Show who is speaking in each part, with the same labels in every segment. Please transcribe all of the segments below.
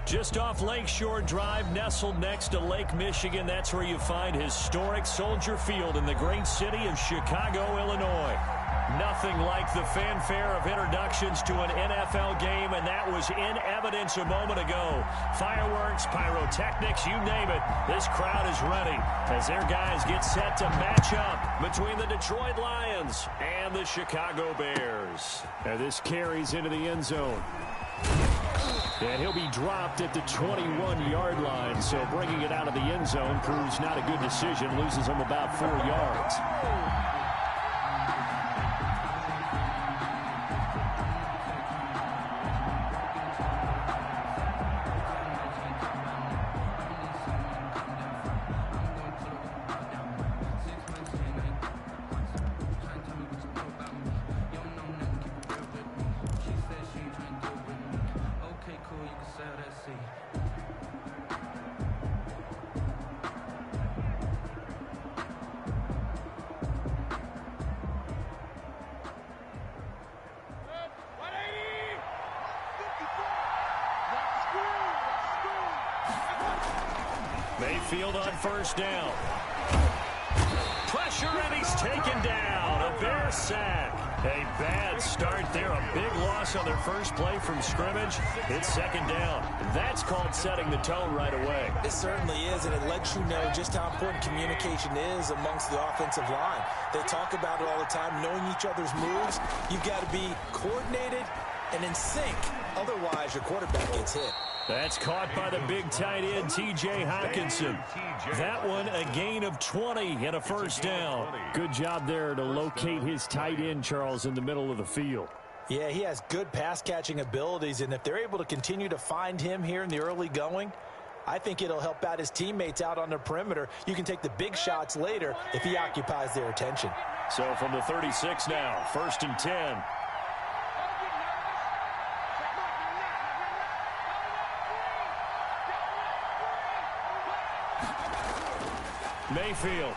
Speaker 1: Just off Lakeshore Drive, nestled next to Lake Michigan. That's where you find historic Soldier Field in the great city of Chicago, Illinois. Nothing like the fanfare of introductions to an NFL game, and that was in evidence a moment ago. Fireworks, pyrotechnics, you name it. This crowd is ready as their guys get set to match up between the Detroit Lions and the Chicago Bears. And this carries into the end zone. And he'll be dropped at the 21-yard line, so bringing it out of the end zone proves not a good decision, loses him about 4 yards. Mayfield on first down. Pressure, and he's taken down. A Bear sack. A bad start there. A big loss on their first play from scrimmage. It's second down. That's called setting the tone right away.
Speaker 2: It certainly is, and it lets you know just how important communication is amongst the offensive line. They talk about it all the time, knowing each other's moves. You've got to be coordinated and in sync. Otherwise, your quarterback gets hit.
Speaker 1: That's caught by the big tight end, T.J. Hawkinson. That one a gain of 20 and a first down. Good job there to locate his tight end, Charles, in the middle of the field.
Speaker 2: Yeah, he has good pass-catching abilities, and if they're able to continue to find him here in the early going, I think it'll help out his teammates out on the perimeter. You can take the big shots later if he occupies their attention.
Speaker 1: So from the 36 now, 1st and 10. Mayfield.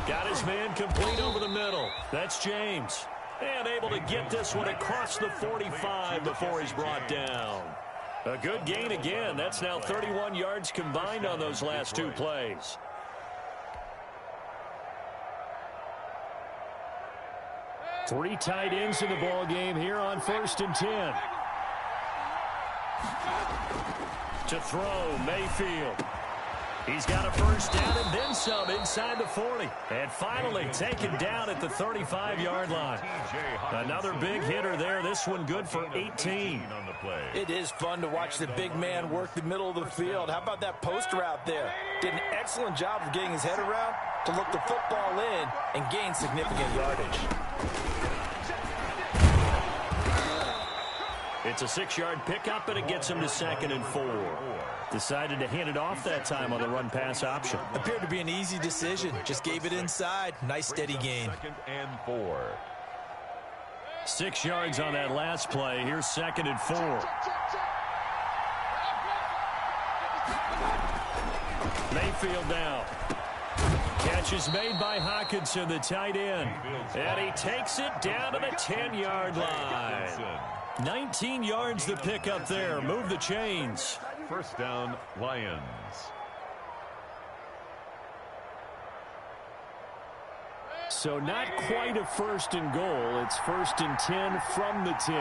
Speaker 1: Got his man complete over the middle. That's James. And able to get this one across the 45 before he's brought down. A good gain again. That's now 31 yards combined on those last two plays. Three tight ends in the ball game here on 1st and 10. To throw, Mayfield. He's got a first down and then some inside the 40. And finally taken down at the 35-yard line. Another big hitter there. This one good for 18.
Speaker 2: It is fun to watch the big man work the middle of the field. How about that post route there? Did an excellent job of getting his head around to look the football in and gain significant yardage.
Speaker 1: It's a 6-yard pickup, and it gets him to 2nd and 4. Decided to hand it off that time on the run-pass option.
Speaker 2: Appeared to be an easy decision. Just gave it inside. Nice steady gain.
Speaker 3: 2nd and 4.
Speaker 1: 6 yards on that last play. Here's 2nd and 4. Mayfield now. Catch is made by Hawkinson, the tight end. And he takes it down to the 10-yard line. 19 yards to pick up there. Move the chains.
Speaker 3: First down, Lions.
Speaker 1: So not quite a 1st and goal. It's 1st and 10 from the 10.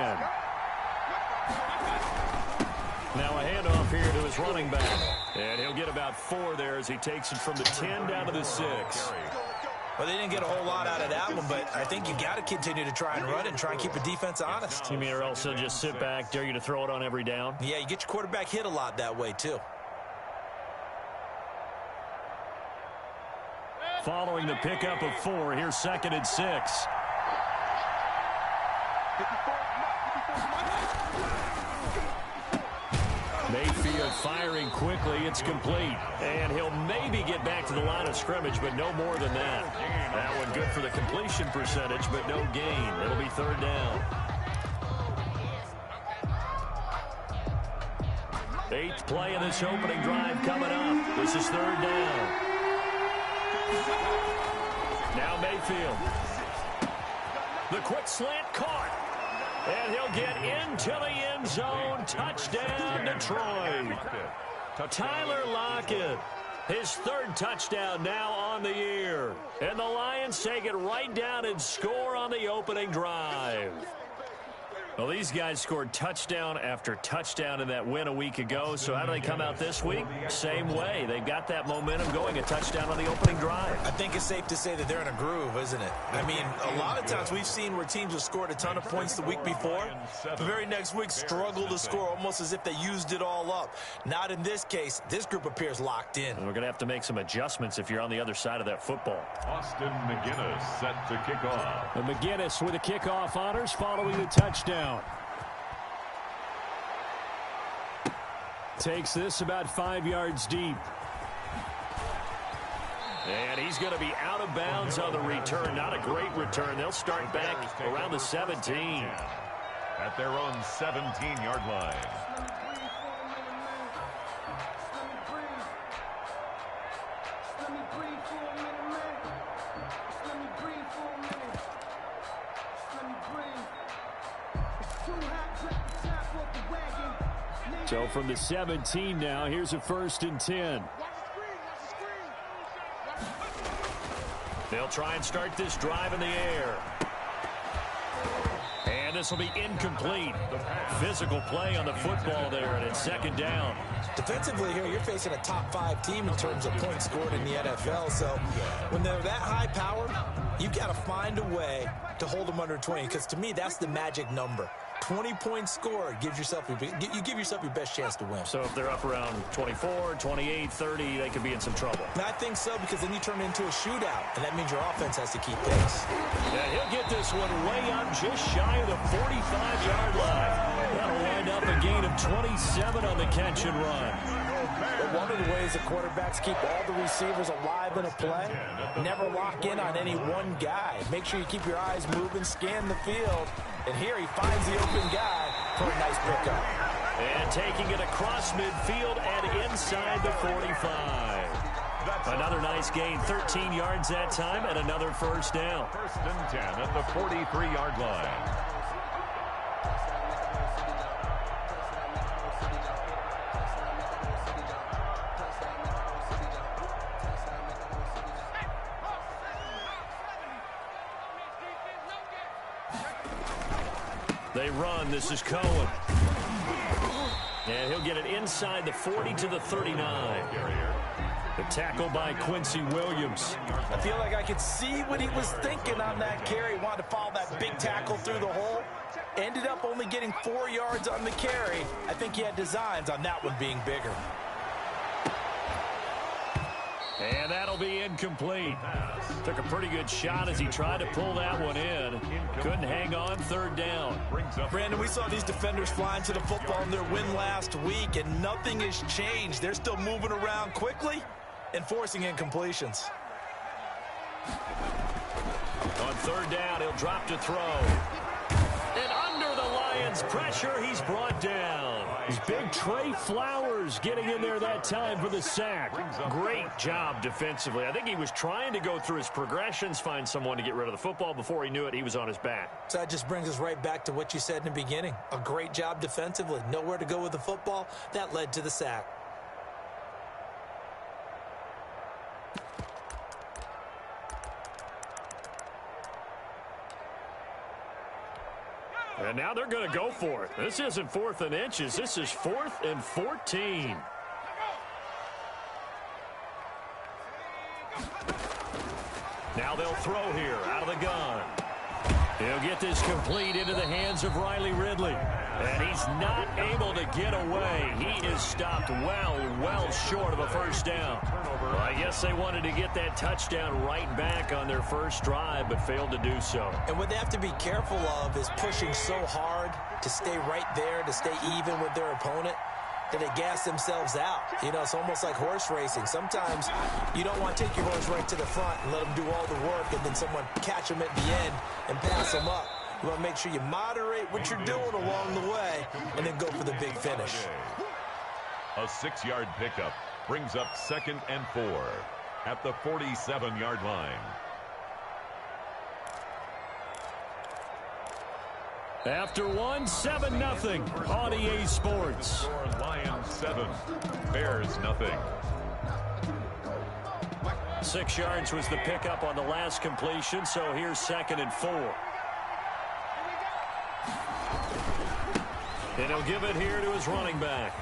Speaker 1: Now a handoff here to his running back. And he'll get about 4 there as he takes it from the 10 down to the 6.
Speaker 2: Well, they didn't get a whole lot out of that one, but I think you got to continue to try and run and try and keep the defense honest.
Speaker 1: You mean or else they'll just sit back, dare you to throw it on every down?
Speaker 2: Yeah, you get your quarterback hit a lot that way, too.
Speaker 1: Following the pickup of 4, here's 2nd and 6. Mayfield firing quickly. It's complete. And he'll maybe get back to the line of scrimmage, but no more than that. That one good for the completion percentage, but no gain. It'll be 3rd down. 8th play of this opening drive coming up. This is 3rd down. Now Mayfield. The quick slant caught. And he'll get into the end zone. Touchdown, Detroit. Tyler Lockett, his third touchdown now on the year. And the Lions take it right down and score on the opening drive. Well, these guys scored touchdown after touchdown in that win a week ago. So how do they come out this week? Same way. They've got that momentum going, a touchdown on the opening drive.
Speaker 2: I think it's safe to say that they're in a groove, isn't it? I mean, a lot of times we've seen where teams have scored a ton of points the week before. The very next week struggle to score almost as if they used it all up. Not in this case. This group appears locked in.
Speaker 1: And we're going to have to make some adjustments if you're on the other side of that football.
Speaker 3: Austin McGinnis set to kick off.
Speaker 1: And McGinnis with the kickoff honors following the touchdown. Takes this about 5 yards deep. And he's going to be out of bounds on the return. Not a great return. They'll start back around the 17.
Speaker 3: At their own 17-yard line.
Speaker 1: So from the 17 now, here's a 1st and 10. They'll try and start this drive in the air. And this will be incomplete. Physical play on the football there, and it's 2nd down.
Speaker 2: Defensively here, you're facing a top 5 team in terms of points scored in the NFL. So when they're that high powered, you've got to find a way to hold them under 20, because to me, that's the magic number. 20 points scored gives yourself you give yourself your best chance to win.
Speaker 1: So if they're up around 24, 28, 30, they could be in some trouble.
Speaker 2: And I think so, because then you turn it into a shootout, and that means your offense has to keep pace.
Speaker 1: Yeah, he'll get this one way up just shy of the 45-yard line. That'll wind up a gain of 27 on the catch and run.
Speaker 2: But one of the ways the quarterbacks keep all the receivers alive in a play, never lock in on any one guy. Make sure you keep your eyes moving, scan the field, and here he finds the open guy for a nice pickup.
Speaker 1: And taking it across midfield and inside the 45. Another nice gain, 13 yards that time, and another 1st down.
Speaker 3: 1st and 10 at the 43-yard line.
Speaker 1: They run. This is Cohen. And he'll get it inside the 40 to the 39. The tackle by Quincy Williams.
Speaker 2: I feel like I could see what he was thinking on that carry. Wanted to follow that big tackle through the hole. Ended up only getting 4 yards on the carry. I think he had designs on that one being bigger.
Speaker 1: And that'll be incomplete. Took a pretty good shot as he tried to pull that one in. Couldn't hang on, 3rd down.
Speaker 2: Brandon, we saw these defenders flying to the football in their win last week, and nothing has changed. They're still moving around quickly and forcing incompletions.
Speaker 1: On 3rd down, he'll drop to throw. And under the Lions' pressure, he's brought down. It's big Trey Flowers getting in there that time for the sack. Great job defensively. I think he was trying to go through his progressions, find someone to get rid of the football. Before he knew it, he was on his back.
Speaker 2: So that just brings us right back to what you said in the beginning. A great job defensively. Nowhere to go with the football. That led to the sack.
Speaker 1: And now they're going to go for it. This isn't 4th and inches. This is 4th and 14. Now they'll throw here out of the gun. He'll get this complete into the hands of Riley Ridley. And he's not able to get away. He is stopped well short of a 1st down. Well, I guess they wanted to get that touchdown right back on their first drive, but failed to do so.
Speaker 2: And what they have to be careful of is pushing so hard to stay right there, to stay even with their opponent, that they gas themselves out. You know, it's almost like horse racing. Sometimes you don't want to take your horse right to the front and let them do all the work, and then someone catch them at the end and pass them up. You want to make sure you moderate what you're doing along the way and then go for the big finish.
Speaker 3: A 6-yard pickup brings up 2nd and 4 at the 47-yard line.
Speaker 1: After one, 7-0 on EA Sports.
Speaker 3: Lions 7, Bears nothing.
Speaker 1: 6 yards was the pickup on the last completion, so here's 2nd and 4. And he'll give it here to his running back.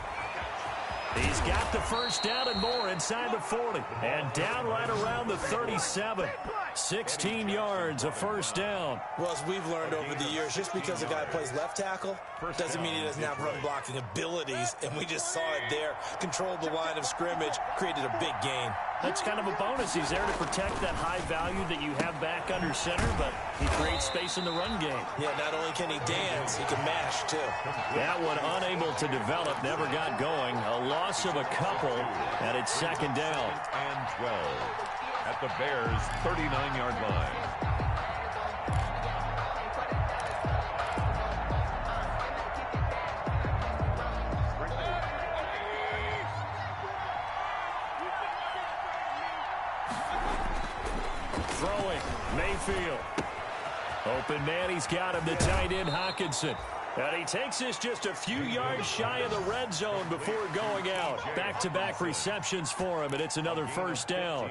Speaker 1: He's got the first down and more inside the 40. And down right around the 37. 16 yards, a first down.
Speaker 2: Well, as we've learned over the years, just because a guy plays left tackle doesn't mean he doesn't have run blocking abilities. And we just saw it there. Controlled the line of scrimmage, created a big gain.
Speaker 1: That's kind of a bonus. He's there to protect that high value that you have back under center, but he creates space in the run game.
Speaker 2: Yeah, not only can he dance, he can mash, too.
Speaker 1: That one unable to develop, never got going. A loss of a couple, and it's 2nd down.
Speaker 3: And 12 at the Bears' 39-yard line.
Speaker 1: Throwing, Mayfield. Open man, he's got him, the tight end, Hockenson. And he takes this just a few yards shy of the red zone before going out. Back-to-back receptions for him, and it's another first down.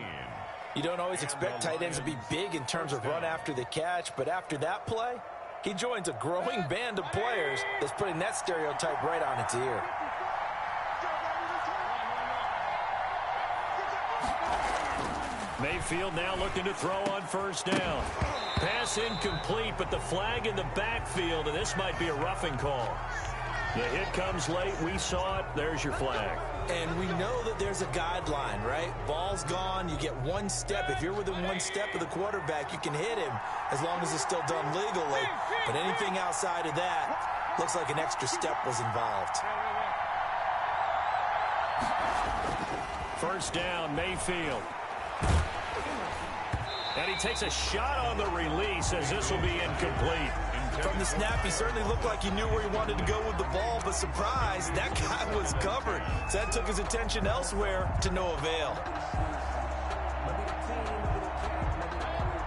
Speaker 2: You don't always expect tight ends to be big in terms of run after the catch, but after that play, he joins a growing band of players that's putting that stereotype right on its ear.
Speaker 1: Mayfield now looking to throw on first down. Pass incomplete, but the flag in the backfield, and this might be a roughing call. The hit comes late. We saw it. There's your flag.
Speaker 2: And we know that there's a guideline, right? Ball's gone. You get one step. If you're within one step of the quarterback, you can hit him as long as it's still done legally. But anything outside of that looks like an extra step was involved.
Speaker 1: First down, Mayfield. And he takes a shot on the release as this will be incomplete.
Speaker 2: From the snap, he certainly looked like he knew where he wanted to go with the ball, but surprise, that guy was covered. So that took his attention elsewhere to no avail.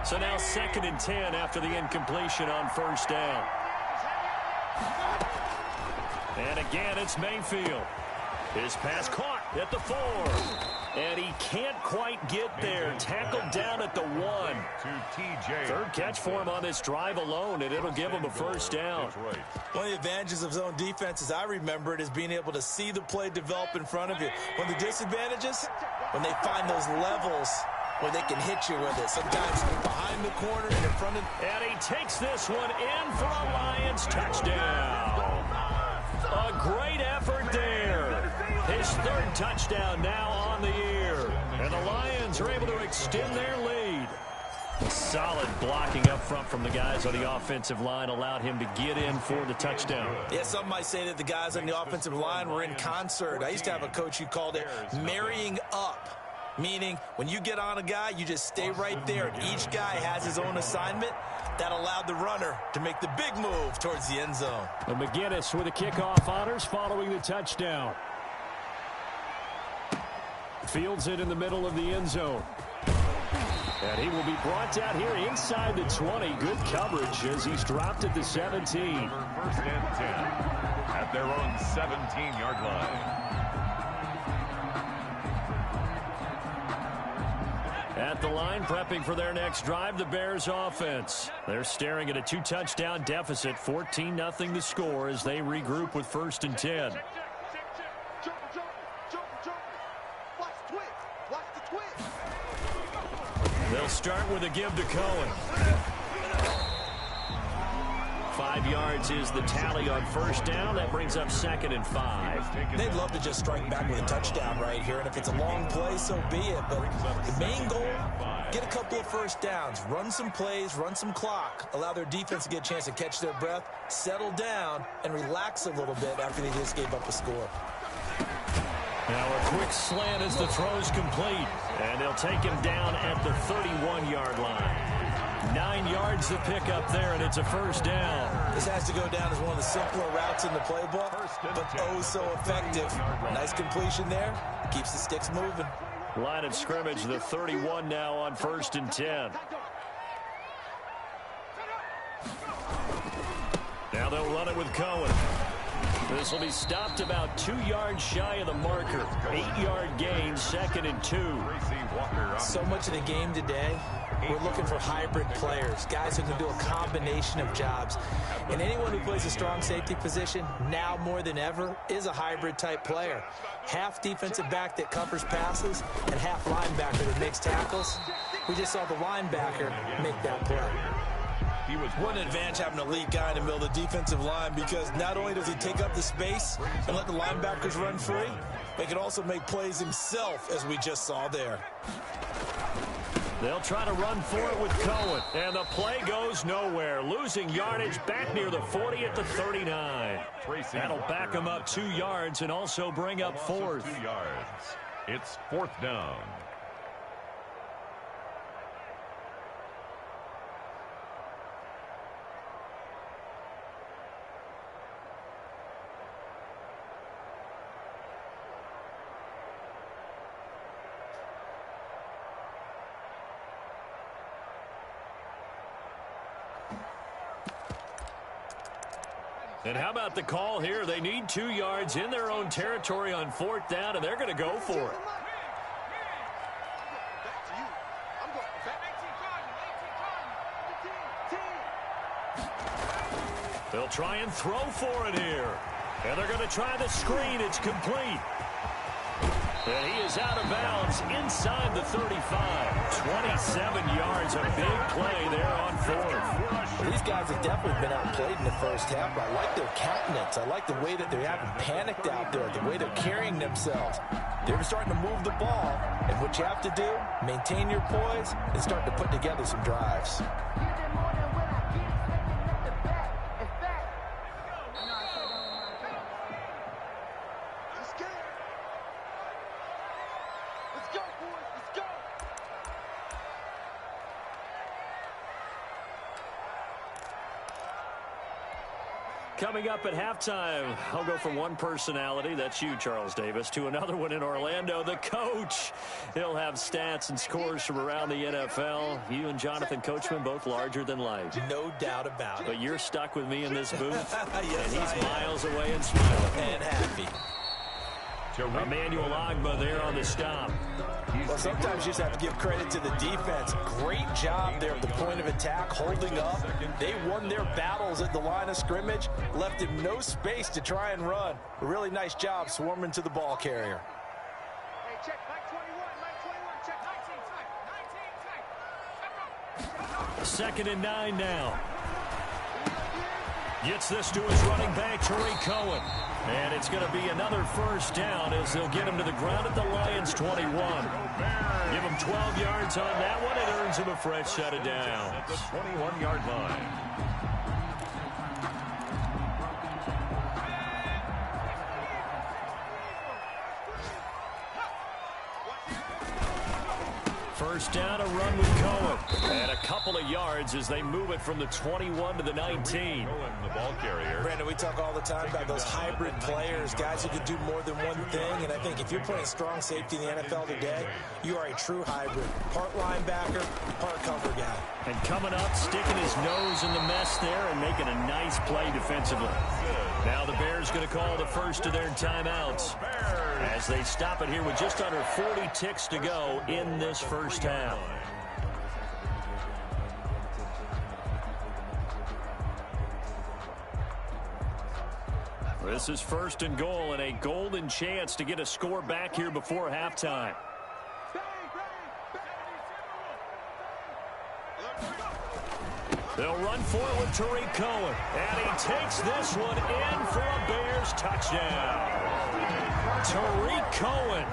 Speaker 1: So now 2nd and 10 after the incompletion on first down. And again, it's Mayfield. His pass caught at the 4. And he can't quite get there. Tackled down at the 1. Third catch for him on this drive alone, and it'll give him a first down.
Speaker 2: One of the advantages of zone defense, as I remember it, is being able to see the play develop in front of you. One of the disadvantages, when they find those levels where they can hit you with it. Sometimes behind the corner and in front of...
Speaker 1: And he takes this one in for a Lions touchdown. A great effort there. His 3rd touchdown now on the year. And the Lions are able to extend their lead. Solid blocking up front from the guys on the offensive line allowed him to get in for the touchdown.
Speaker 2: Yeah, some might say that the guys on the offensive line were in concert. I used to have a coach who called it marrying up, meaning when you get on a guy, you just stay right there. And each guy has his own assignment. That allowed the runner to make the big move towards the end zone.
Speaker 1: And McGinnis with the kickoff honors following the touchdown. Fields it in the middle of the end zone. And he will be brought down here inside the 20. Good coverage as he's dropped at the 17.
Speaker 3: 1st and 10 at their own 17-yard line.
Speaker 1: At the line, prepping for their next drive, the Bears offense. They're staring at a 2-touchdown deficit, 14-0 the score as they regroup with 1st and 10. They'll start with a give to Cohen. 5 yards is the tally on first down. That brings up 2nd and 5.
Speaker 2: They'd love to just strike back with a touchdown right here, and if it's a long play, so be it. But the main goal, get a couple of first downs, run some plays, run some clock, allow their defense to get a chance to catch their breath, settle down, and relax a little bit after they just gave up a score.
Speaker 1: Now a quick slant as the throw's complete, and they'll take him down at the 31-yard line. 9 yards to pick up there, and it's a first down.
Speaker 2: This has to go down as one of the simpler routes in the playbook, but oh so effective. Nice completion there. Keeps the sticks moving.
Speaker 1: Line of scrimmage, the 31 now on 1st and 10. Now they'll run it with Cohen. This will be stopped about 2 yards shy of the marker. 8-yard gain, 2nd and 2.
Speaker 2: So much of the game today, we're looking for hybrid players, guys who can do a combination of jobs. And anyone who plays a strong safety position, now more than ever, is a hybrid type player. Half defensive back that covers passes and half linebacker that makes tackles. We just saw the linebacker make that play. What an advantage having an elite guy in the middle of the defensive line, because not only does he take up the space and let the linebackers run free, he can also make plays himself, as we just saw there.
Speaker 1: They'll try to run for it with Cohen, and the play goes nowhere. Losing yardage back near the 40 at the 39. That'll back him up 2 yards and also bring up 4th.
Speaker 3: 2 yards. It's 4th down.
Speaker 1: And how about the call here? They need 2 yards in their own territory on 4th down, and they're going to go for it. They'll try and throw for it here. And they're going to try the screen. It's complete. And he is out of bounds inside the 35. 27 yards, a big play there on 4th.
Speaker 2: These guys have definitely been outplayed in the first half, but I like their countenance. I like the way that they haven't panicked out there, the way they're carrying themselves. They're starting to move the ball, and what you have to do, maintain your poise and start to put together some drives.
Speaker 1: Coming up at halftime, I'll go from one personality, that's you, Charles Davis, to another one in Orlando, the coach. He'll have stats and scores from around the NFL. You and Jonathan Coachman, both larger than life.
Speaker 2: No doubt about it.
Speaker 1: But you're stuck with me in this booth,
Speaker 2: yes,
Speaker 1: and he's miles away and smiling.
Speaker 2: And happy.
Speaker 1: Emmanuel Ogbah there on the stop.
Speaker 2: Well, sometimes you just have to give credit to the defense. Great job there at the point of attack, holding up. They won their battles at the line of scrimmage, left him no space to try and run. A really nice job swarming to the ball carrier.
Speaker 4: Hey, check, Mike 21, check 19,
Speaker 1: 2nd and 9 now. Gets this to his running back, Tariq Cohen. And it's going to be another 1st down as they'll get him to the ground at the Lions' 21. Give him 12 yards on that one. It earns him a fresh set of downs.
Speaker 3: At the 21-yard line.
Speaker 1: First down, a run with Cohen. And a couple of yards as they move it from the 21 to the 19.
Speaker 3: Cohen, the ball carrier.
Speaker 2: Brandon, we talk all the time about those hybrid players, guys who can do more than one thing. And I think if you're playing strong safety in the NFL today, you are a true hybrid. Part linebacker, part cover guy.
Speaker 1: And coming up, sticking his nose in the mess there and making a nice play defensively. Now the Bears going to call the first of their timeouts as they stop it here with just under 40 ticks to go in this first half. This is 1st and goal and a golden chance to get a score back here before halftime. They'll run for it with Tariq Cohen. And he takes this one in for a Bears touchdown. Tariq Cohen,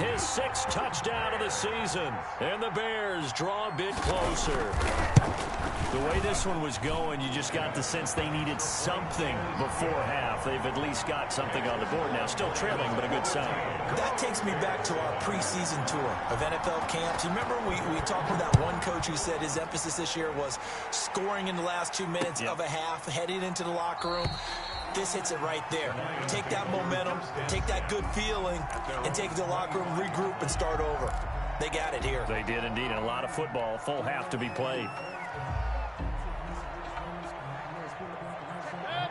Speaker 1: his 6th touchdown of the season. And the Bears draw a bit closer. The way this one was going, you just got the sense they needed something before half. They've at least got something on the board now. Still trailing, but a good sign.
Speaker 2: That takes me back to our preseason tour of NFL camps. You remember we talked with that one coach who said his emphasis this year was scoring in the last 2 minutes of a half, heading into the locker room. This hits it right there. Take that momentum, take that good feeling, and take it to the locker room, regroup, and start over. They got it here.
Speaker 1: They did indeed. And a lot of football, full half to be played.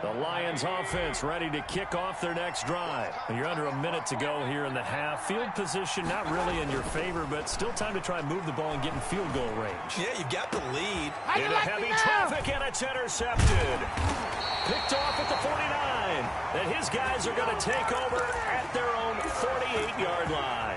Speaker 1: The Lions offense ready to kick off their next drive. And you're under a minute to go here in the half. Field position not really in your favor, but still time to try and move the ball and get in field goal range.
Speaker 2: Yeah, you got the lead.
Speaker 1: Into heavy traffic, and it's intercepted. Picked off at the 49. And his guys are going to take over at their own 48-yard line.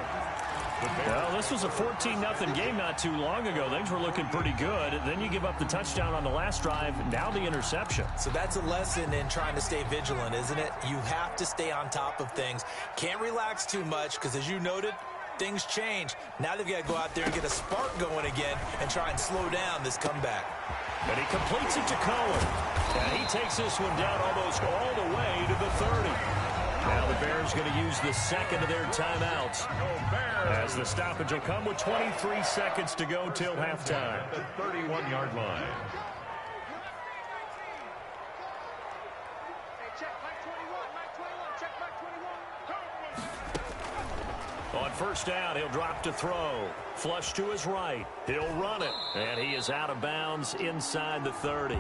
Speaker 1: Well, this was a 14-0 game not too long ago. Things were looking pretty good. Then you give up the touchdown on the last drive. Now the interception.
Speaker 2: So that's a lesson in trying to stay vigilant, isn't it? You have to stay on top of things. Can't relax too much because, as you noted, things change. Now they've got to go out there and get a spark going again and try and slow down this comeback.
Speaker 1: And he completes it to Cohen. And he takes this one down almost all the way to the 30. Now the Bears going to use the second of their timeouts as the stoppage will come with 23 seconds to go till halftime.
Speaker 3: The 31-yard line.
Speaker 1: On first down, he'll drop to throw. Flush to his right. He'll run it. And he is out of bounds inside the 30.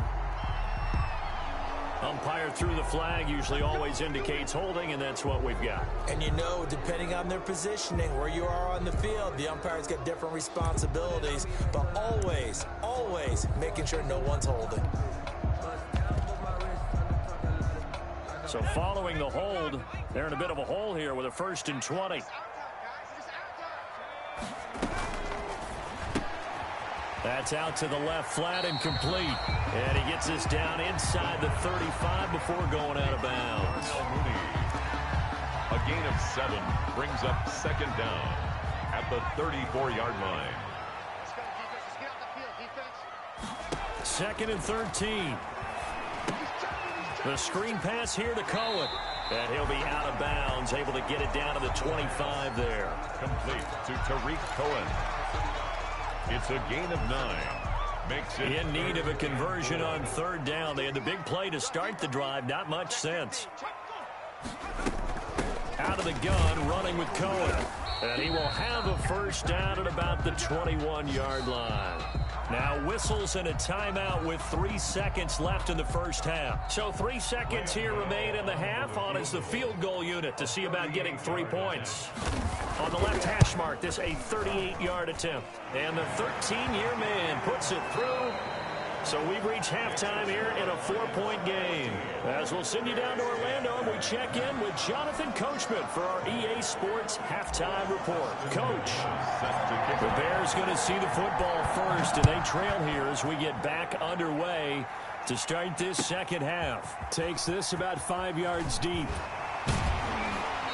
Speaker 1: Umpire threw the flag, usually always indicates holding, and that's what we've got.
Speaker 2: And you know, depending on their positioning, where you are on the field, the umpire's got different responsibilities, but always, always making sure no one's holding.
Speaker 1: So following the hold, they're in a bit of a hole here with a 1st and 20. That's out to the left, flat and complete. And he gets this down inside the 35 before going out of bounds.
Speaker 3: A gain of 7 brings up second down at the 34-yard line.
Speaker 1: 2nd and 13. The screen pass here to Cohen. And he'll be out of bounds, able to get it down to the 25 there.
Speaker 3: Complete to Tariq Cohen. It's a gain of 9. Makes it
Speaker 1: in need of a conversion on 3rd down. They had the big play to start the drive. Not much sense. Out of the gun, running with Cohen. And he will have a 1st down at about the 21-yard line. Now whistles and a timeout with 3 seconds left in the first half. So 3 seconds here remain in the half. On is the field goal unit to see about getting 3 points. On the left hash mark, this a 38-yard attempt. And the 13-year man puts it through. So we've reached halftime here in a 4-point game. As we'll send you down to Orlando, and we check in with Jonathan Coachman for our EA Sports Halftime Report. Coach, the Bears going to see the football first, and they trail here as we get back underway to start this second half. Takes this about 5 yards deep.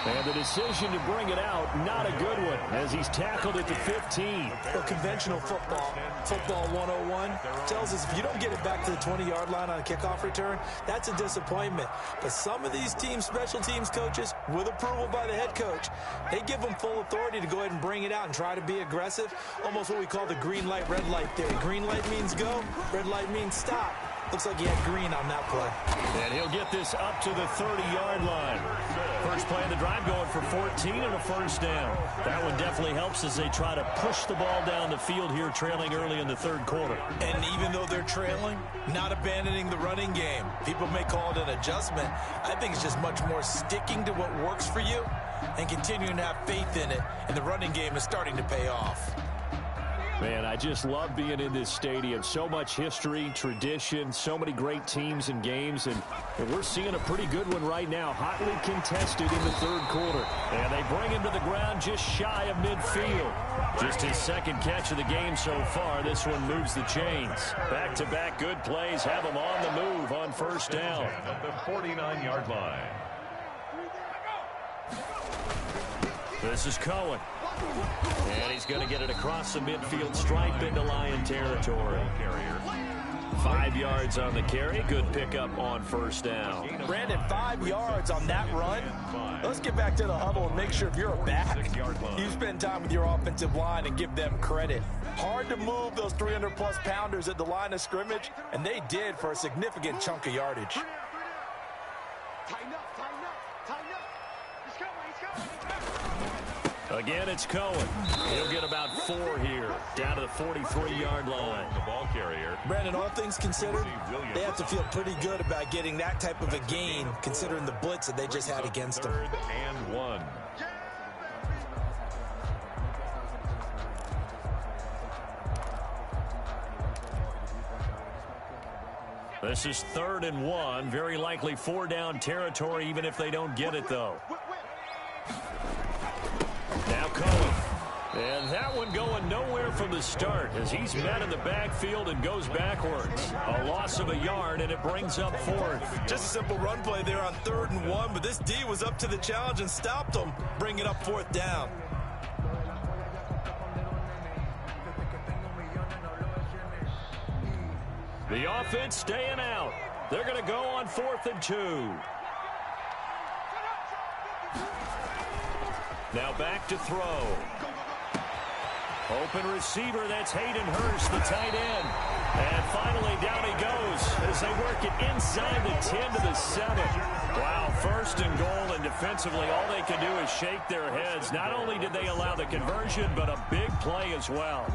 Speaker 1: And the decision to bring it out, not a good one, as he's tackled at the 15.
Speaker 2: Well, conventional football 101, tells us if you don't get it back to the 20-yard line on a kickoff return, that's a disappointment. But some of these teams, special teams coaches, with approval by the head coach, they give them full authority to go ahead and bring it out and try to be aggressive. Almost what we call the green light, red light theory. Green light means go, red light means stop. Looks like he had green on that play.
Speaker 1: And he'll get this up to the 30-yard line. First play of the drive going for 14 and a 1st down. That one definitely helps as they try to push the ball down the field here, trailing early in the 3rd quarter.
Speaker 2: And even though they're trailing, not abandoning the running game. People may call it an adjustment. I think it's just much more sticking to what works for you and continuing to have faith in it. And the running game is starting to pay off.
Speaker 1: Man, I just love being in this stadium. So much history, tradition, so many great teams and games, and we're seeing a pretty good one right now. Hotly contested in the 3rd quarter. And they bring him to the ground just shy of midfield. Just his 2nd catch of the game so far. This one moves the chains. Back-to-back good plays have him on the move on 1st down.
Speaker 3: At the 49-yard line.
Speaker 1: This is Cohen. And he's going to get it across the midfield stripe into Lion territory. 5 yards on the carry. Good pickup on 1st down.
Speaker 2: Brandon, 5 yards on that run. Let's get back to the huddle and make sure if you're a back, you spend time with your offensive line and give them credit. Hard to move those 300-plus pounders at the line of scrimmage, and they did for a significant chunk of yardage.
Speaker 4: Tighten up, tighten up, tighten up. He's coming, he's coming.
Speaker 1: Again, it's Cohen. He'll get about 4 here, down to the 43-yard line.
Speaker 3: The ball carrier.
Speaker 2: Brandon, all things considered, they have to feel pretty good about getting that type of a gain, considering the blitz that they just had against them.
Speaker 3: 3rd and 1.
Speaker 1: This is 3rd and 1. Very likely 4-down territory, even if they don't get it, though. Now Cohen. And that one going nowhere from the start as he's met in the backfield and goes backwards. A loss of a yard, and it brings up 4th.
Speaker 2: Just a simple run play there on 3rd and 1, but this D was up to the challenge and stopped them, bringing up 4th down.
Speaker 1: The offense staying out. They're going to go on 4th and 2. Now back to throw. Open receiver, that's Hayden Hurst, the tight end. And finally down he goes as they work it inside the 10 to the 7. Wow, 1st and goal, and defensively all they can do is shake their heads. Not only did they allow the conversion, but a big play as well.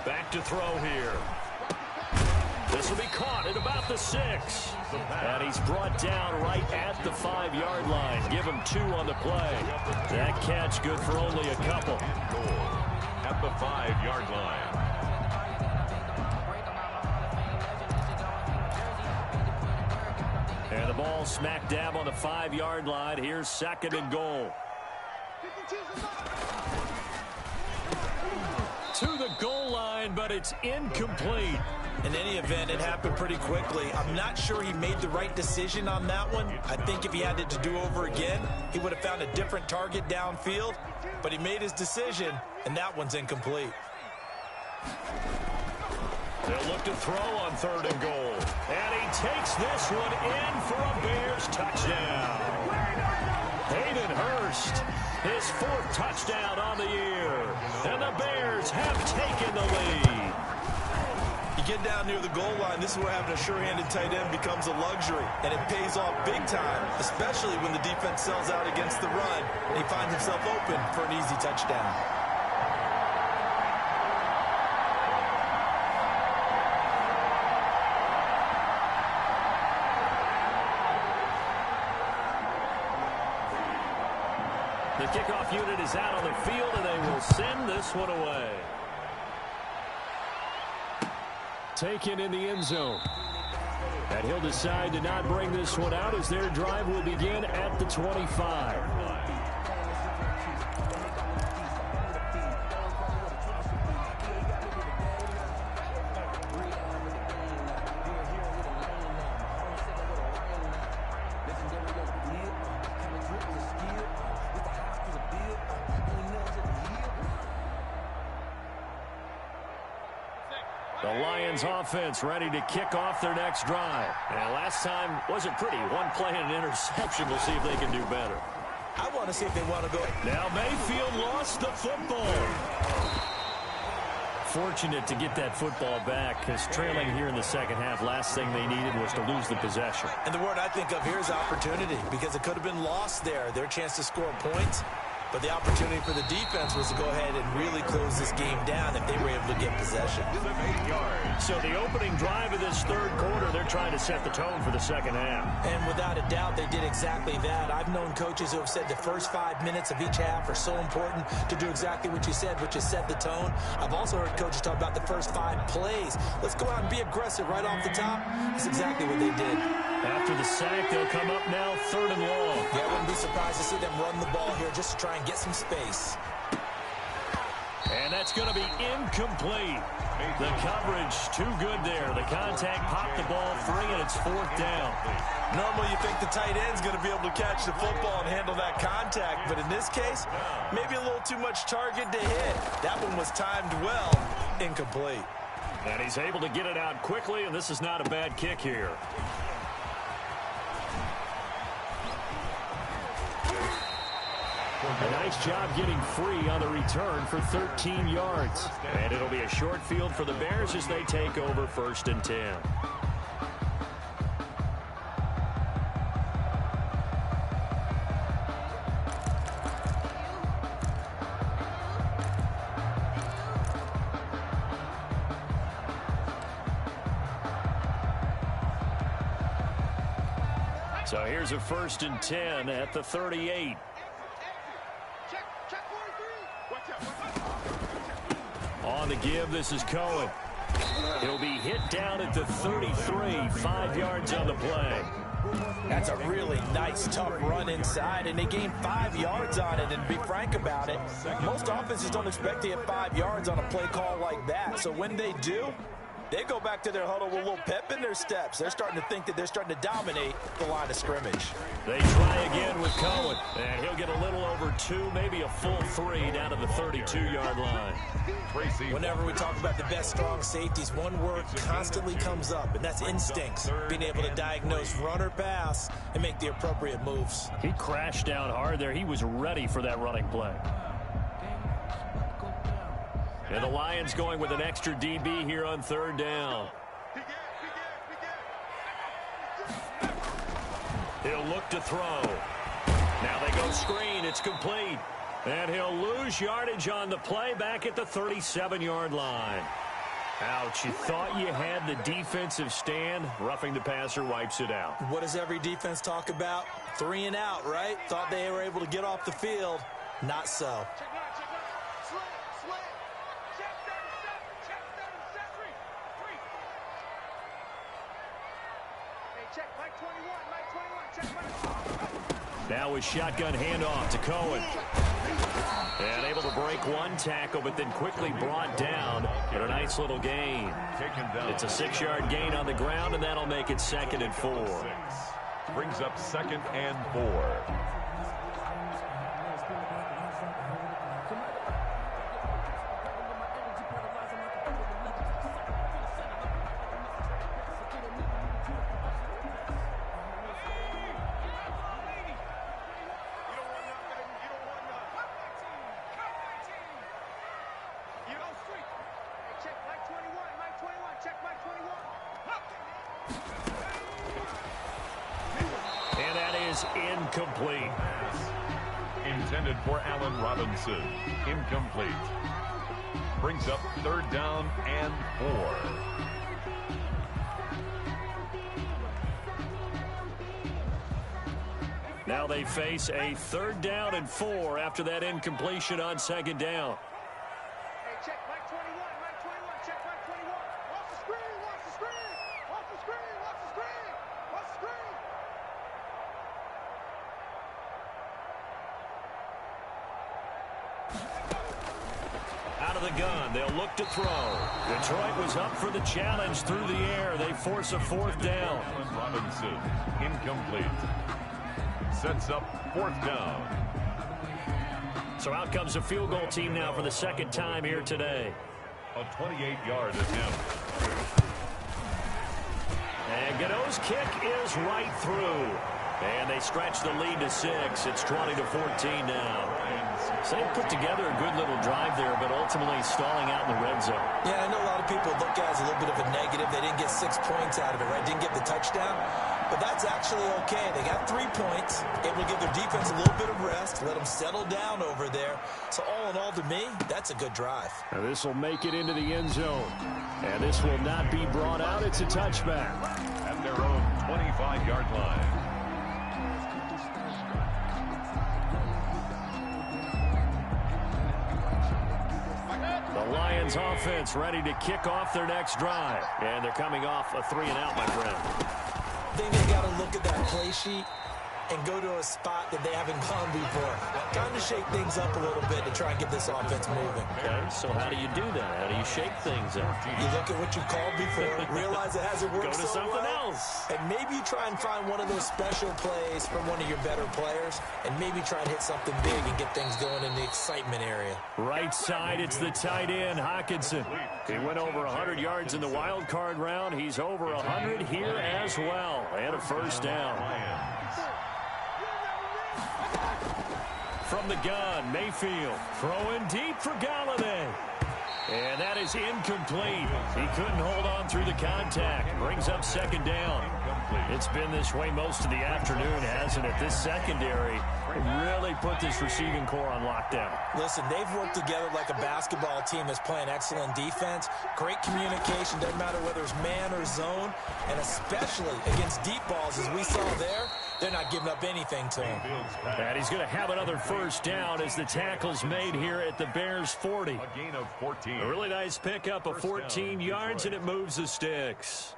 Speaker 1: Back to throw here. This will be caught at about the 6. And he's brought down right at the 5-yard line. Give him 2 on the play. That catch good for only a couple.
Speaker 3: At the 5-yard line.
Speaker 1: And the ball smack dab on the 5-yard line. Here's 2nd and goal. To the goal line, but it's incomplete.
Speaker 2: In any event, it happened pretty quickly. I'm not sure he made the right decision on that one. I think if he had it to do over again, he would have found a different target downfield. But he made his decision, and that one's incomplete.
Speaker 1: They'll look to throw on 3rd and goal. And he takes this one in for a Bears touchdown. Hayden Hurst, his 4th touchdown on the year. And the Bears have taken the lead.
Speaker 2: You get down near the goal line, this is where having a sure-handed tight end becomes a luxury. And it pays off big time, especially when the defense sells out against the run. And he finds himself open for an easy touchdown.
Speaker 1: The kickoff unit is out on the field, and they will send this one away. Taken in the end zone. And he'll decide to not bring this one out as their drive will begin at the 25. The Lions offense ready to kick off their next drive. And last time wasn't pretty. One play and an interception. We'll see if they can do better.
Speaker 2: I want to see if they want to go.
Speaker 1: Now Mayfield lost the football. Fortunate to get that football back because trailing here in the second half, last thing they needed was to lose the possession.
Speaker 2: And the word I think of here is opportunity because it could have been lost there. Their chance to score points. But the opportunity for the defense was to go ahead and really close this game down if they were able to get possession.
Speaker 1: So the opening drive of this third quarter, they're trying to set the tone for the second half.
Speaker 2: And without a doubt, they did exactly that. I've known coaches who have said the first 5 minutes of each half are so important to do exactly what you said, which is set the tone. I've also heard coaches talk about the first 5 plays. Let's go out and be aggressive right off the top. That's exactly what they did.
Speaker 1: After the sack, they'll come up now 3rd and long.
Speaker 2: Yeah, I wouldn't be surprised to see them run the ball here just to try and get some space.
Speaker 1: And that's going to be incomplete. The coverage too good there. The contact popped the ball free, and it's 4th down.
Speaker 2: Normally you think the tight end's going to be able to catch the football and handle that contact, but in this case, maybe a little too much target to hit. That one was timed well, incomplete.
Speaker 1: And he's able to get it out quickly, and this is not a bad kick here. A nice job getting free on the return for 13 yards. And it'll be a short field for the Bears as they take over 1st and 10. So here's a 1st and 10 at the 38. On the give, this is Cohen. He'll be hit down at the 33, 5 yards on the play.
Speaker 2: That's a really nice, tough run inside, and they gained 5 yards on it. And to be frank about it, most offenses don't expect to get 5 yards on a play call like that. So when they do, they go back to their huddle with a little pep in their steps. They're starting to think that they're starting to dominate the line of scrimmage.
Speaker 1: They try again with Cohen, and he'll get a little over 2, maybe a full 3 down to the 32-yard line.
Speaker 2: Whenever we talk about the best strong safeties, one word constantly comes up, and that's instincts. Being able to diagnose run or pass and make the appropriate moves.
Speaker 1: He crashed down hard there. He was ready for that running play. And the Lions going with an extra DB here on 3rd down. He'll look to throw. Now they go screen. It's complete. And he'll lose yardage on the play back at the 37-yard line. Ouch, you thought you had the defensive stand. Roughing the passer wipes it out.
Speaker 2: What does every defense talk about? 3 and out, right? Thought they were able to get off the field. Not so.
Speaker 1: Now a shotgun handoff to Cohen. And able to break one tackle, but then quickly brought down. But a nice little gain. It's a 6-yard gain on the ground, and that'll make it 2nd and 4.
Speaker 3: Brings up 2nd and 4.
Speaker 1: Incomplete.
Speaker 3: Intended for Allen Robinson. Incomplete. Brings up 3rd down and 4.
Speaker 1: Now they face a 3rd down and 4 after that incompletion on 2nd down. Out of the gun, they'll look to throw. Detroit was up for the challenge through the air. They force a 4th down.
Speaker 3: Robinson, incomplete. Sets up 4th down.
Speaker 1: So out comes a field goal team now for the 2nd time here today.
Speaker 3: A 28-yard attempt.
Speaker 1: And Godot's kick is right through. And they stretch the lead to 6. It's 20-14 now. So they put together a good little drive there, but ultimately stalling out in the red zone.
Speaker 2: Yeah, I know a lot of people look at it as a little bit of a negative. They didn't get 6 points out of it, right? Didn't get the touchdown. But that's actually okay. They got 3 points, able to give their defense a little bit of rest, let them settle down over there. So all in all, to me, that's a good drive.
Speaker 1: Now this will make it into the end zone. And this will not be brought out. It's a touchback.
Speaker 3: At their own 25-yard line.
Speaker 1: The Lions offense ready to kick off their next drive. And they're coming off a 3-and-out, my friend.
Speaker 2: I think they got to look at that play sheet and go to a spot that they haven't gone before. Kind of shake things up a little bit to try and get this offense moving.
Speaker 1: Okay, so how do you do that? How do you shake things up?
Speaker 2: You look at what you called before, realize it hasn't worked
Speaker 1: Go to
Speaker 2: so
Speaker 1: something
Speaker 2: well,
Speaker 1: else.
Speaker 2: and maybe try and find one of those special plays from one of your better players, and maybe try and hit something big and get things going in the excitement area.
Speaker 1: Right side, it's the tight end, Hockenson. He went over 100 yards in the wild card round. He's over 100 here as well. And a 1st down. from the gun. Mayfield throwing deep for Galladay. And that is incomplete. He couldn't hold on through the contact. Brings up second down. It's been this way most of the afternoon, hasn't it? This secondary really put this receiving core on lockdown.
Speaker 2: Listen, they've worked together like a basketball team that's playing excellent defense. Great communication, doesn't matter whether it's man or zone. And especially against deep balls, as we saw there, they're not giving up anything to him.
Speaker 1: And he's going to have another first down as the tackle's made here at the Bears' 40.
Speaker 3: A gain of 14.
Speaker 1: A really nice pickup of 14 yards, and it moves the sticks.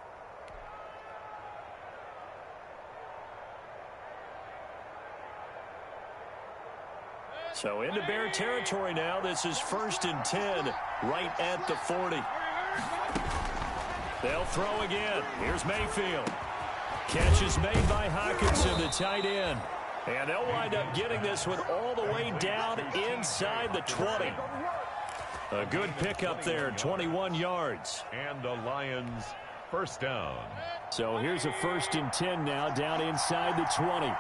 Speaker 1: So into Bear territory now. This is 1st and 10 right at the 40. They'll throw again. Here's Mayfield. Catch is made by Hawkinson, the tight end. And they'll wind up getting this one all the way down inside the 20. A good pickup there, 21 yards.
Speaker 3: And the Lions first down.
Speaker 1: So here's a 1st and 10 now down inside the 20.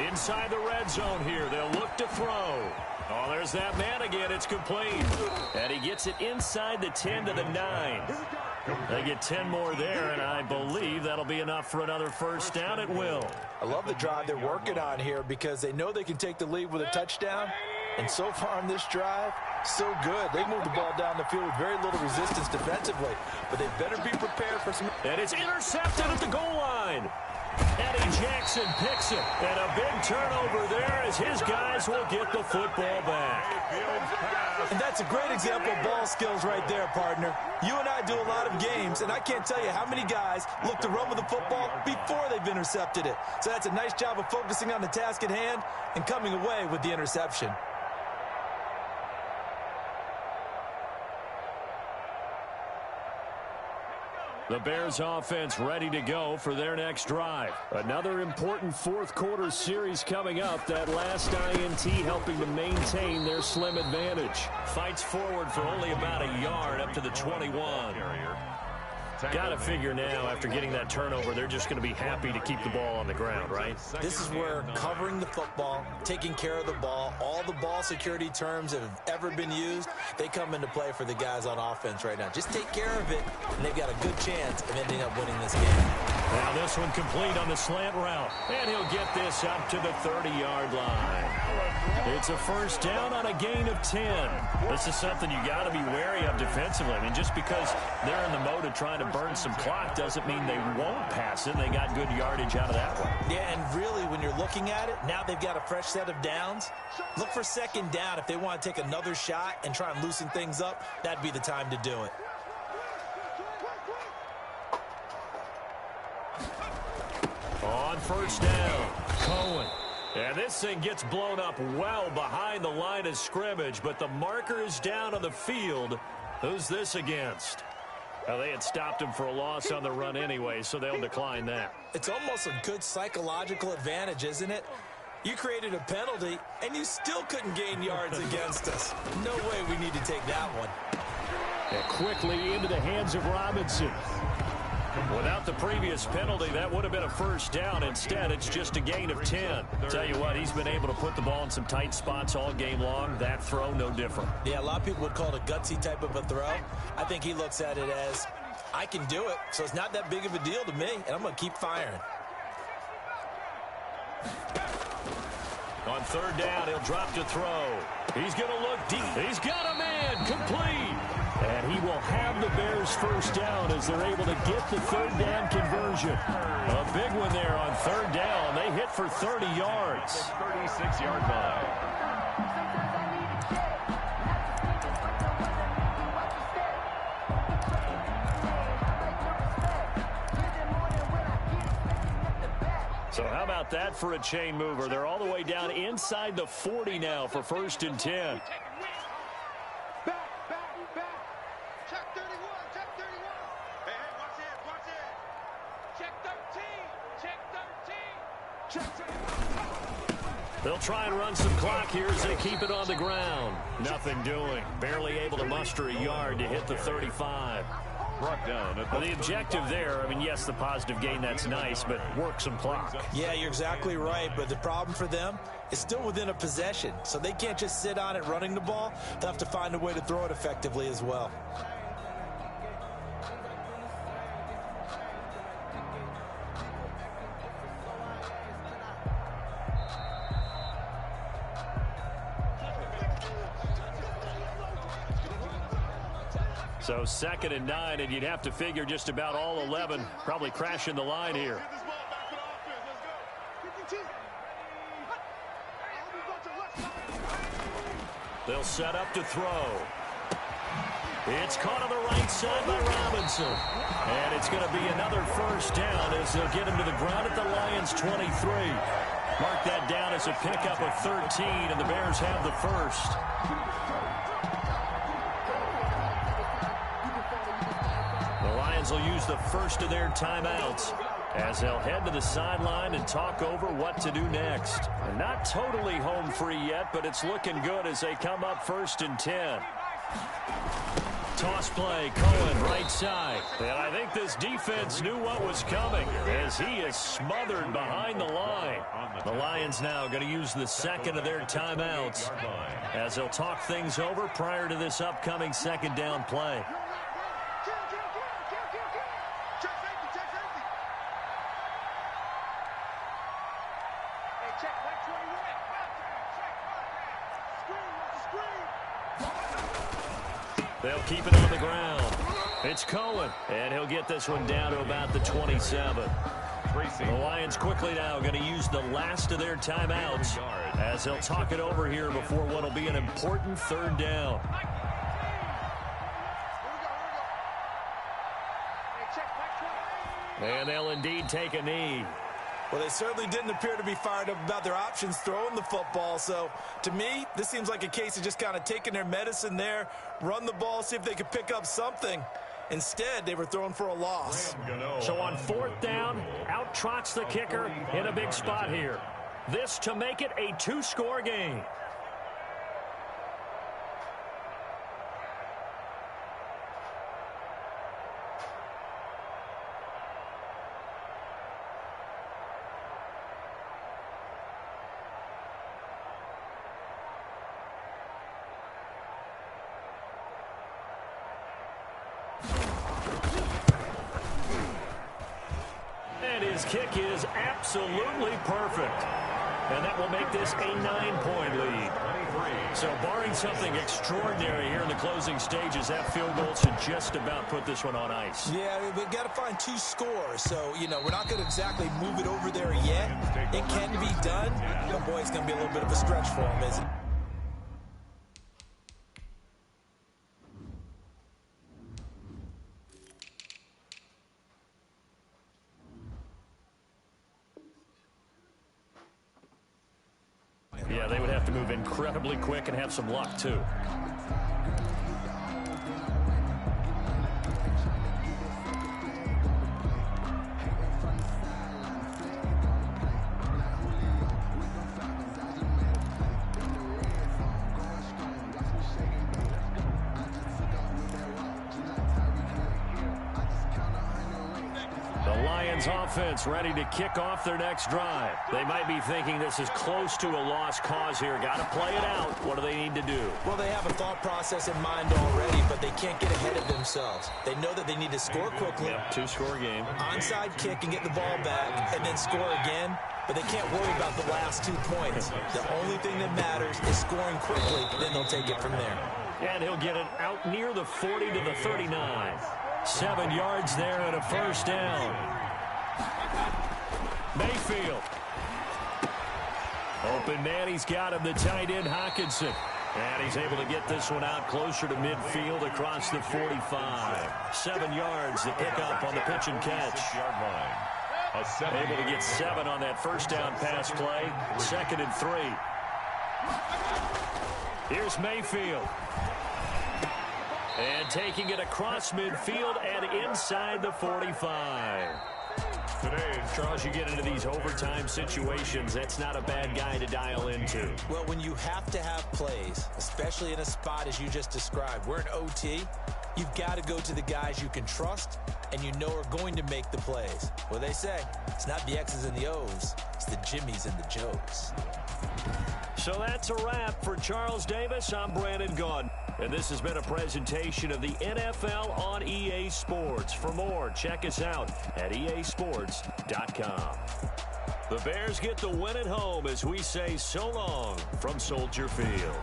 Speaker 1: Inside the red zone here. They'll look to throw. Oh, there's that man again. It's complete. And he gets it inside the 10 to the 9. They get 10 more there, and I believe that'll be enough for another first down. It will.
Speaker 2: I love the drive they're working on here because they know they can take the lead with a touchdown. And so far on this drive, so good. They move the ball down the field with very little resistance defensively. But they better be prepared for some...
Speaker 1: And it's intercepted at the goal line. Eddie Jackson picks it. And a big turnover there as his guys will get the football back.
Speaker 2: And that's a great example of ball skills right there, partner. You and I do a lot of games, and I can't tell you how many guys look to run with the football before they've intercepted it. So that's a nice job of focusing on the task at hand and coming away with the interception.
Speaker 1: The Bears offense ready to go for their next drive. Another important fourth quarter series coming up. That last INT helping to maintain their slim advantage. Fights forward for only about a yard up to the 21. Got to figure now, after getting that turnover, they're just going to be happy to keep the ball on the ground, right?
Speaker 2: This is where covering the football, taking care of the ball, all the ball security terms that have ever been used, they come into play for the guys on offense right now. Just take care of it, and they've got a good chance of ending up winning this game.
Speaker 1: Now this one complete on the slant route, and he'll get this up to the 30-yard line. It's a first down on a gain of 10. This is something you got to be wary of defensively. I mean, just because they're in the mode of trying to burn some clock doesn't mean they won't pass it. They got good yardage out of that one.
Speaker 2: Yeah, and really, when you're looking at it, now they've got a fresh set of downs. Look for second down. If they want to take another shot and try and loosen things up, that'd be the time to do it.
Speaker 1: On first down, Cohen. And this thing gets blown up well behind the line of scrimmage, but the marker is down on the field. Who's this against? Well, they had stopped him for a loss on the run anyway, so they'll decline that.
Speaker 2: It's almost a good psychological advantage, isn't it? You created a penalty, and you still couldn't gain yards against us. No way we need to take that one.
Speaker 1: And quickly into the hands of Robinson. Without the previous penalty, that would have been a first down. Instead, it's just a gain of 10. Tell you what, he's been able to put the ball in some tight spots all game long. That throw, no different.
Speaker 2: Yeah, a lot of people would call it a gutsy type of a throw. I think he looks at it as, I can do it, so it's not that big of a deal to me, and I'm going to keep firing.
Speaker 1: On third down, he'll drop to throw. He's going to look deep. He's got a man, complete. And he will have the Bears first down as they're able to get the third down conversion. A big one there on third down. They hit for 30 yards.
Speaker 3: 36-yard line.
Speaker 1: So how about that for a chain mover? They're all the way down inside the 40 now for 1st and 10. They'll try and run some clock here as they keep it on the ground. Nothing doing. Barely able to muster a yard to hit the 35.
Speaker 3: brought down at
Speaker 1: The objective there, I mean, yes, the positive gain, that's nice, but work some clock.
Speaker 2: Yeah, you're exactly right, but the problem for them is still within a possession, so they can't just sit on it running the ball. They'll have to find a way to throw it effectively as well.
Speaker 1: So 2nd and 9, and you'd have to figure just about all 11 probably crashing the line here. They'll set up to throw. It's caught on the right side by Robinson. And it's going to be another first down as they'll get him to the ground at the Lions' 23. Mark that down as a pickup of 13, and the Bears have the first. The Lions will use the first of their timeouts as they'll head to the sideline and talk over what to do next. They're not totally home free yet, but it's looking good as they come up 1st and 10. Toss play, Cohen, right side. And I think this defense knew what was coming as he is smothered behind the line. The Lions now going to use the second of their timeouts as they'll talk things over prior to this upcoming second down play. They'll keep it on the ground. It's Cohen, and he'll get this one down to about the 27. The Lions quickly now going to use the last of their timeouts as they'll talk it over here before what will be an important 3rd down. And they'll indeed take a knee.
Speaker 2: Well, they certainly didn't appear to be fired up about their options throwing the football. So, to me, this seems like a case of just kind of taking their medicine there, run the ball, see if they could pick up something. Instead, they were throwing for a loss.
Speaker 1: So on 4th down, out trots the kicker in a big spot here. This to make it a 2-score game. His kick is absolutely perfect. And that will make this a 9-point lead. So barring something extraordinary here in the closing stages, that field goal should just about put this one on ice.
Speaker 2: Yeah, we've got to find 2 scores. So, you know, we're not going to exactly move it over there yet. It can be done. But, boy, it's going to be a little bit of a stretch for him, isn't it?
Speaker 1: Yeah, they would have to move incredibly quick and have some luck, too. Offense ready to kick off their next drive. They might be thinking this is close to a lost cause here. Got to play it out. What do they need to do?
Speaker 2: Well, they have a thought process in mind already, but they can't get ahead of themselves. They know that they need to score quickly.
Speaker 1: Yep, 2-score game.
Speaker 2: Onside kick and get the ball back and then score again. But they can't worry about the last 2 points. The only thing that matters is scoring quickly. Then they'll take it from there.
Speaker 1: And he'll get it out near the 40 to the 39. 7 yards there and a first down. Mayfield. Open man, he's got him, the tight end, Hockenson. And he's able to get this one out closer to midfield across the 45. 7 yards to pick up on the pitch and catch. Able to get 7 on that first down pass play. 2nd and 3. Here's Mayfield. And taking it across midfield and inside the 45. Today, Charles, you get into these overtime situations, that's not a bad guy to dial into.
Speaker 2: Well, when you have to have plays, especially in a spot as you just described, we're in OT, You've got to go to the guys you can trust and you know are going to make the plays. Well, they say it's not the X's and the O's, it's the Jimmies and the Joes.
Speaker 1: So that's a wrap for Charles Davis. I'm Brandon Gaudin. And this has been a presentation of the NFL on EA Sports. For more, check us out at easports.com. The Bears get the win at home as we say so long from Soldier Field.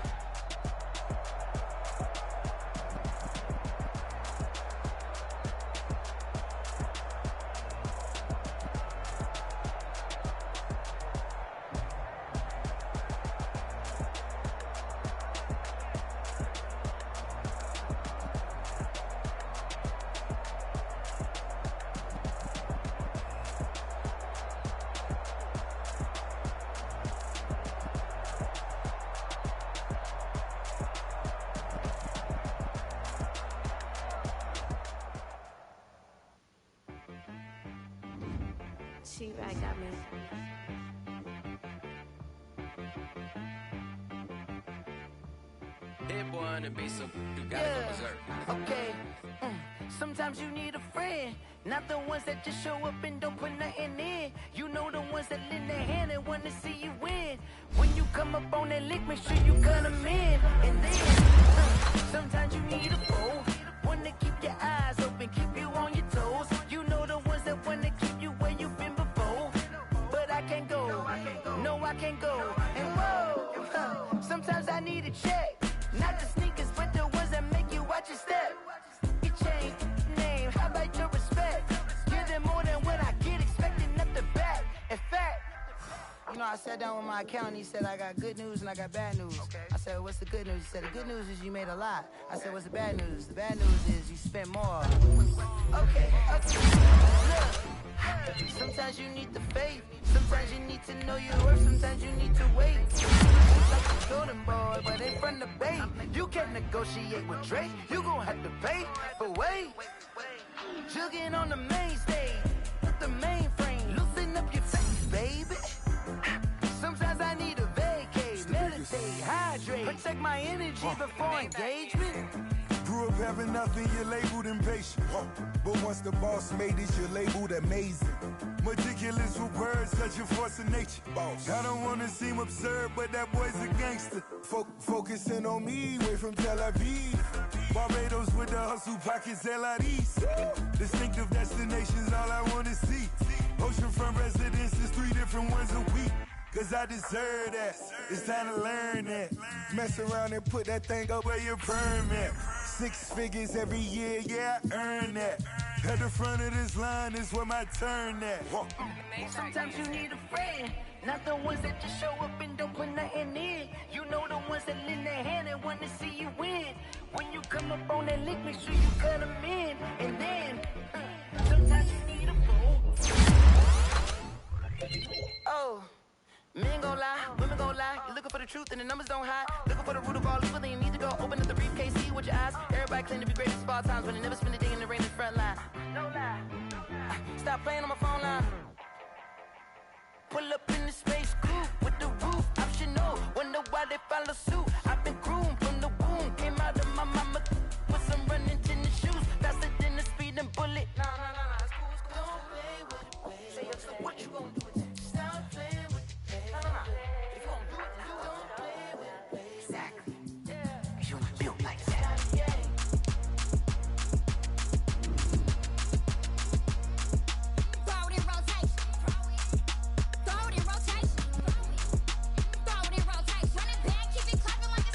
Speaker 5: She-Rag got me.
Speaker 6: That boy on the beat, so you gotta go berserk.
Speaker 7: Okay. Sometimes you need a friend, not the ones that just show up and don't put nothing in. You know the ones that lend their hand and want to see you win. When you come up on that lick, make sure you cut them in. And then, sometimes you need a foe, one to keep your eyes open, keep you on your toes. You know the ones that want to keep you where you've been before. But I can't go, no I can't go. And whoa, sometimes I need a check, not the sneakers, but the ones that make you watch your step. You change name, how about your respect? Give them more than what I get, expecting nothing back. In fact, you know, I sat down with my accountant, he said I got good news and I got bad news. I said, what's the good news? He said, the good news is you made a lot. I said, what's the bad news? The bad news is you spent more. Okay. Look, sometimes you need the faith, sometimes you need to know your worth, sometimes you need to wait. Like a golden boy, but in front of Bay, you can't negotiate with Drake, you gon' have to pay. But wait, jugging on the main stage, the mainframe, loosen up your face, baby. Sometimes I need a vacate, meditate, hydrate, protect my energy before engagement.
Speaker 8: Grew up having nothing, you're labeled impatient. But once the boss made it, you're labeled amazing. Meticulous with words, such a force of nature. I don't want to seem absurd, but that boy's a gangster. Focusing on me, way from Tel Aviv. Barbados with the hustle pockets, LIDs. Distinctive destinations, all I want to see. Oceanfront residences, 3 different ones a week. Cause I deserve that, it's time to learn that. Mess around and put that thing up where your permit. 6 figures every year, yeah, I earn that. At the front of this line is where my turn at.
Speaker 7: Sometimes you need a friend, not the ones that just show up and don't put nothing in. You know the ones that lend their hand and want to see you win. When you come up on that lick, make sure you cut them in. And then, sometimes you need a fool. Oh. Men gon' lie, women gon' lie. You're looking for the truth and the numbers don't hide. Looking for the root of all evil, then you need to go open up the briefcase, see with your eyes. Everybody claim to be greatest of all times, but they never spend a day in the rain in the front line. No lie. Stop playing on my phone line. Pull up in the space coupe with the roof optional. Wonder why they follow suit. I've been groomed from the womb. Came out of my mama with some running tennis shoes. Faster than the speeding bullet. No, it's cool. Don't play with it. Say so what you gonna do with it? Stop playing with it. If you don't do it, then don't play with it. Exactly. You were built like that.
Speaker 5: Throw it in rotation. Throw it in rotation. Throw it in rotation. Run it back, keep it clapping like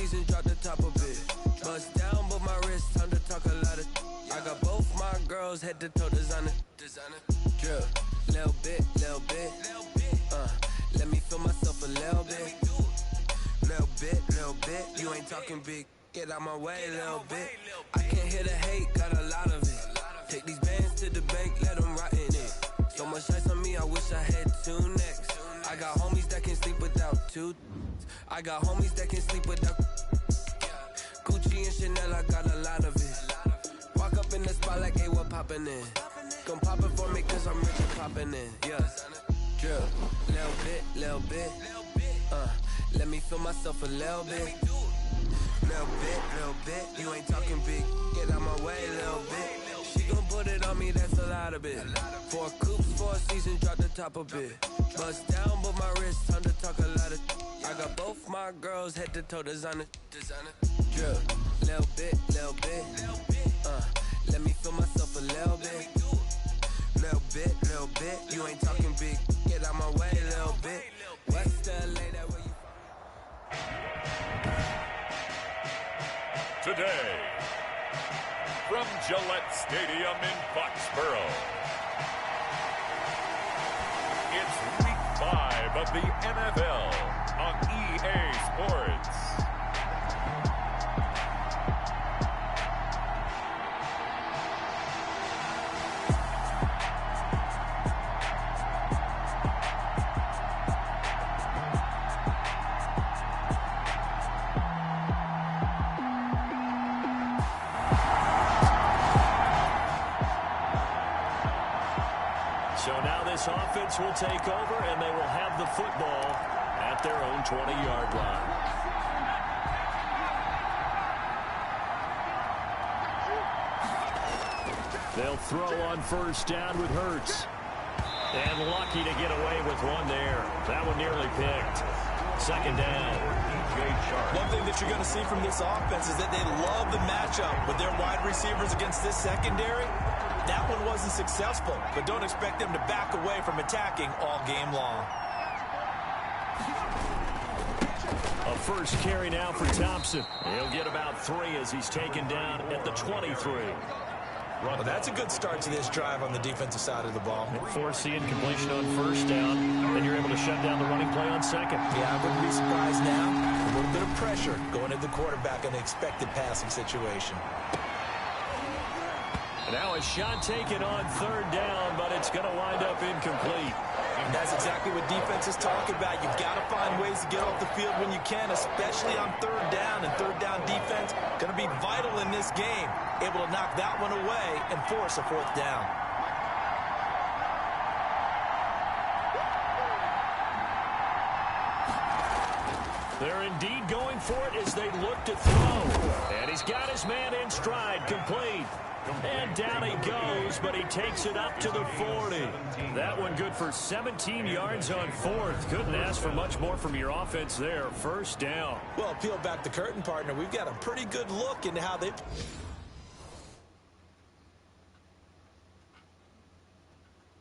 Speaker 6: seasons, drop the top a bit. Bust down, but my wrist, time to talk a lot of. I got both my girls head to toe designer. Drip, little bit. Let me feel myself a little bit. Little bit. You ain't talking big. Get out my way, little bit. I can't hear the hate, got a lot of it. Take these bands to the bank, let them rot in it. So much ice on me, I wish I had 2 necks. I got homies that can sleep without 2. I got homies that can sleep without Gucci and Chanel, I got a lot of it. Walk up in the spot like, hey, what poppin' in? Come poppin' for me cause I'm rich and poppin' in, yeah. Drill, little bit. Let me feel myself a little bit. Little bit. You ain't talking big. Get out my way, little bit. She gon' put it on me, that's a lot of it. 4 coops, 4 seasons, drop the top a bit. Bust down, but my wrist, time to talk a lot of. I got both my girls head to toe designer. Drip, little bit. Let me feel myself a little bit. Little bit. You ain't talking big. Get out my way, little bit. West LA, that way you.
Speaker 3: Today, from Gillette Stadium in Foxborough, it's Week 5 of the NFL on EA Sports.
Speaker 1: So now this offense will take over, and they will have the football at their own 20-yard line. They'll throw on first down with Hurts. And lucky to get away with one there. That one nearly picked. Second down.
Speaker 2: One thing that you're going to see from this offense is that they love the matchup with their wide receivers against this secondary. That one wasn't successful, but don't expect them to back away from attacking all game long.
Speaker 1: A first carry now for Thompson. He'll get about 3 as he's taken down at the 23.
Speaker 2: Well, that's a good start to this drive on the defensive side of the ball.
Speaker 1: Forcing completion on first down, and you're able to shut down the running play on second.
Speaker 2: Yeah, I wouldn't be surprised now. A little bit of pressure going at the quarterback in an expected passing situation.
Speaker 1: Now a shot taken on third down, but it's going to wind up incomplete.
Speaker 2: And that's exactly what defenses talk about. You've got to find ways to get off the field when you can, especially on third down. And third down defense going to be vital in this game. Able to knock that one away and force a 4th down.
Speaker 1: They're indeed going for it as they look to throw. And he's got his man in stride, complete. And down he goes, but he takes it up to the 40. That one good for 17 yards on 4th. Couldn't ask for much more from your offense there. First down.
Speaker 2: Well, peel back the curtain, partner. We've got a pretty good look into how they...